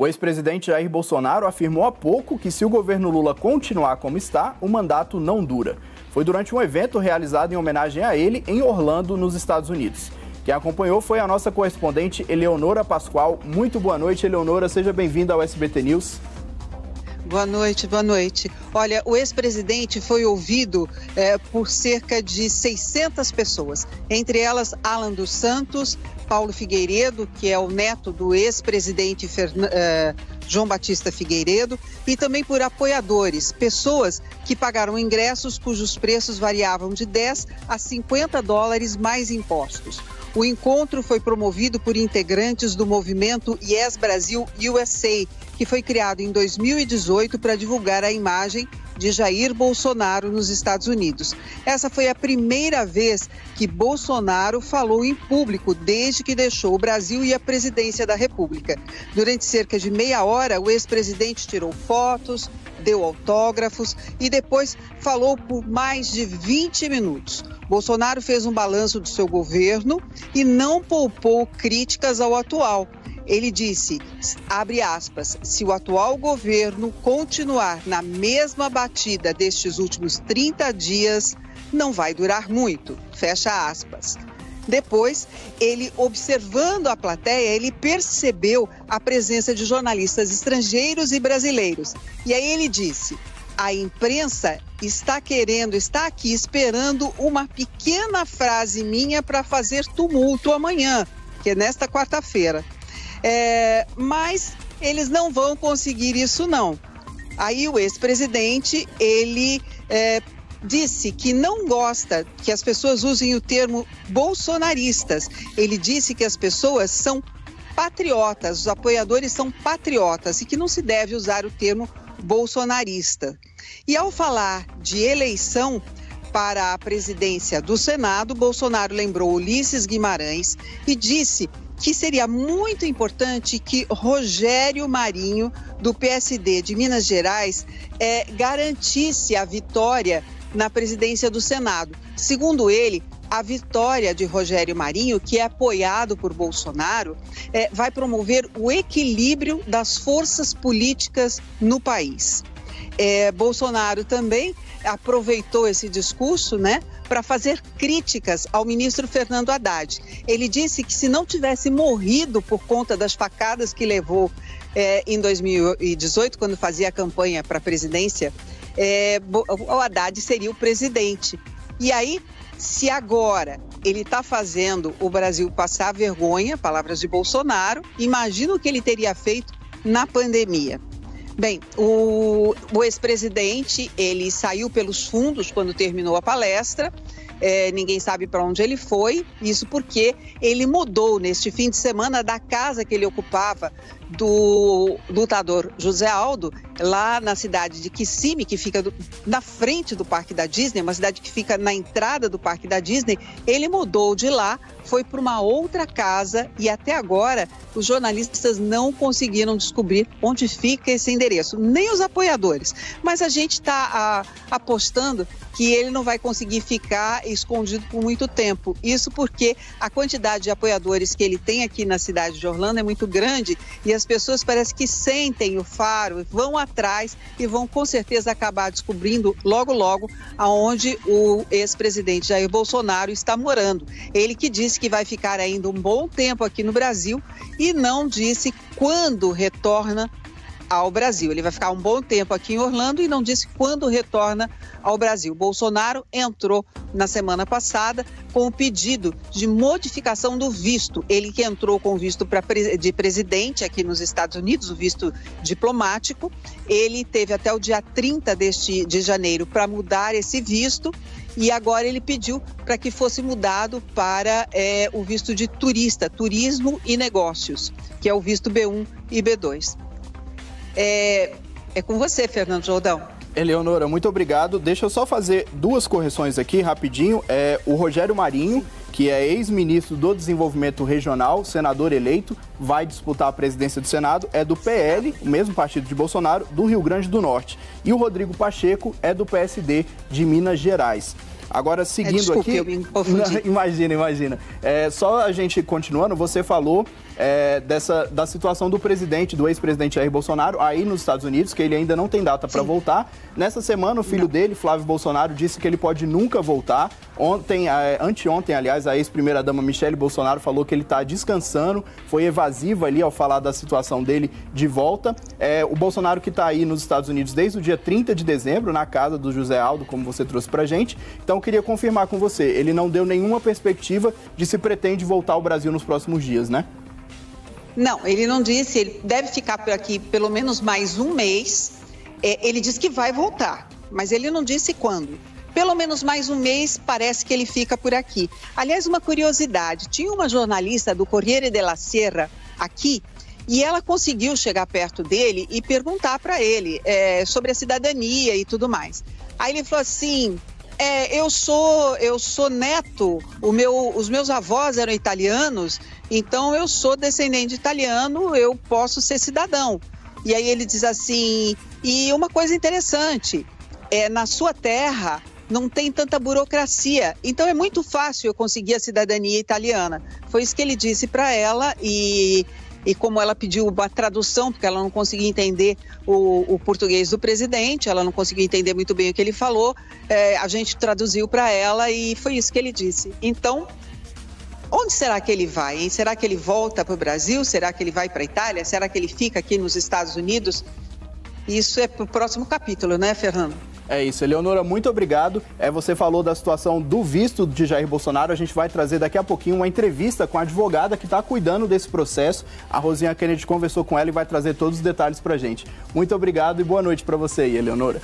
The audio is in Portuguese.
O ex-presidente Jair Bolsonaro afirmou há pouco que se o governo Lula continuar como está, o mandato não dura. Foi durante um evento realizado em homenagem a ele em Orlando, nos Estados Unidos. Quem acompanhou foi a nossa correspondente Eleonora Pascoal. Muito boa noite, Eleonora. Seja bem-vinda ao SBT News. Boa noite, boa noite. Olha, o ex-presidente foi ouvido por cerca de 600 pessoas, entre elas Alan dos Santos, Paulo Figueiredo, que é o neto do ex-presidente João Batista Figueiredo, e também por apoiadores, pessoas que pagaram ingressos cujos preços variavam de 10 a 50 dólares mais impostos. O encontro foi promovido por integrantes do movimento Yes Brasil USA, que foi criado em 2018 para divulgar a imagem de Jair Bolsonaro nos Estados Unidos. Essa foi a primeira vez que Bolsonaro falou em público desde que deixou o Brasil e a presidência da República. Durante cerca de meia hora, o ex-presidente tirou fotos, deu autógrafos e depois falou por mais de 20 minutos. Bolsonaro fez um balanço do seu governo e não poupou críticas ao atual. Ele disse, abre aspas, se o atual governo continuar na mesma batida destes últimos 30 dias, não vai durar muito, fecha aspas. Depois, ele, observando a plateia, ele percebeu a presença de jornalistas estrangeiros e brasileiros. E aí ele disse, a imprensa está aqui esperando uma pequena frase minha para fazer tumulto amanhã, que é nesta quarta-feira. Mas eles não vão conseguir isso não. Aí o ex-presidente, ele disse que não gosta que as pessoas usem o termo bolsonaristas. Ele disse que as pessoas são patriotas, os apoiadores são patriotas e que não se deve usar o termo bolsonarista. E ao falar de eleição para a presidência do Senado, Bolsonaro lembrou Ulisses Guimarães e disse que seria muito importante que Rogério Marinho, do PSD de Minas Gerais, garantisse a vitória na presidência do Senado. Segundo ele, a vitória de Rogério Marinho, que é apoiado por Bolsonaro, vai promover o equilíbrio das forças políticas no país. Bolsonaro também aproveitou esse discurso, para fazer críticas ao ministro Fernando Haddad. Ele disse que se não tivesse morrido por conta das facadas que levou em 2018, quando fazia a campanha para a presidência, o Haddad seria o presidente. E aí, se agora ele está fazendo o Brasil passar vergonha, palavras de Bolsonaro, imagina o que ele teria feito na pandemia. Bem, o ex-presidente, ele saiu pelos fundos quando terminou a palestra, ninguém sabe para onde ele foi, isso porque ele mudou neste fim de semana da casa que ele ocupava do lutador José Aldo, lá na cidade de Kissimmee, que fica na frente do Parque da Disney, uma cidade que fica na entrada do Parque da Disney. Ele mudou de lá, foi para uma outra casa e até agora os jornalistas não conseguiram descobrir onde fica esse endereço, nem os apoiadores. Mas a gente está apostando que ele não vai conseguir ficar escondido por muito tempo. Isso porque a quantidade de apoiadores que ele tem aqui na cidade de Orlando é muito grande e as pessoas parecem que sentem o faro, vão atrás e vão com certeza acabar descobrindo logo, logo aonde o ex-presidente Jair Bolsonaro está morando. Ele que disse que vai ficar ainda um bom tempo aqui no Brasil e não disse quando retorna ao Brasil. Ele vai ficar um bom tempo aqui em Orlando e não disse quando retorna ao Brasil. Bolsonaro entrou na semana passada com o pedido de modificação do visto. Ele que entrou com o visto de presidente aqui nos Estados Unidos, o visto diplomático. Ele teve até o dia 30 de janeiro para mudar esse visto e agora ele pediu para que fosse mudado para o visto de turista, turismo e negócios, que é o visto B1 e B2. É com você, Fernando Jordão. Eleonora, muito obrigado. Deixa eu só fazer duas correções aqui, rapidinho. O Rogério Marinho, que é ex-ministro do Desenvolvimento Regional, senador eleito, vai disputar a presidência do Senado é do PL, o mesmo partido de Bolsonaro, do Rio Grande do Norte. E o Rodrigo Pacheco é do PSD de Minas Gerais. Agora, seguindo desculpe, aqui... eu me confundi. Imagina. Só a gente continuando, você falou da situação do presidente, do ex-presidente Jair Bolsonaro, aí nos Estados Unidos, que ele ainda não tem data para voltar. Nessa semana, o filho dele, Flávio Bolsonaro, disse que ele pode nunca voltar. Anteontem, aliás, a ex-primeira-dama Michele Bolsonaro falou que ele está descansando, foi evasiva ali ao falar da situação dele de volta. O Bolsonaro que está aí nos Estados Unidos desde o dia 30 de dezembro, na casa do José Aldo, como você trouxe pra gente. Então, eu queria confirmar com você, ele não deu nenhuma perspectiva de se pretende voltar ao Brasil nos próximos dias, né? Não, ele não disse, ele deve ficar por aqui pelo menos mais um mês. Ele disse que vai voltar, mas ele não disse quando. Pelo menos mais um mês parece que ele fica por aqui. Aliás, uma curiosidade, tinha uma jornalista do Corriere della Sera aqui e ela conseguiu chegar perto dele e perguntar para ele sobre a cidadania e tudo mais. Aí ele falou assim... Eu sou neto, os meus avós eram italianos, então eu sou descendente italiano, eu posso ser cidadão. E aí ele diz assim, e uma coisa interessante, na sua terra não tem tanta burocracia, então é muito fácil eu conseguir a cidadania italiana. Foi isso que ele disse para ela e como ela pediu uma tradução, porque ela não conseguia entender o português do presidente, ela não conseguia entender muito bem o que ele falou, a gente traduziu para ela e foi isso que ele disse. Então, onde será que ele vai, hein? Será que ele volta para o Brasil? Será que ele vai para a Itália? Será que ele fica aqui nos Estados Unidos? Isso é para o próximo capítulo, né, Fernando? É isso, Eleonora, muito obrigado. Você falou da situação do visto de Jair Bolsonaro. A gente vai trazer daqui a pouquinho uma entrevista com a advogada que está cuidando desse processo. A Rosinha Kennedy conversou com ela e vai trazer todos os detalhes para a gente. Muito obrigado e boa noite para você aí, Eleonora.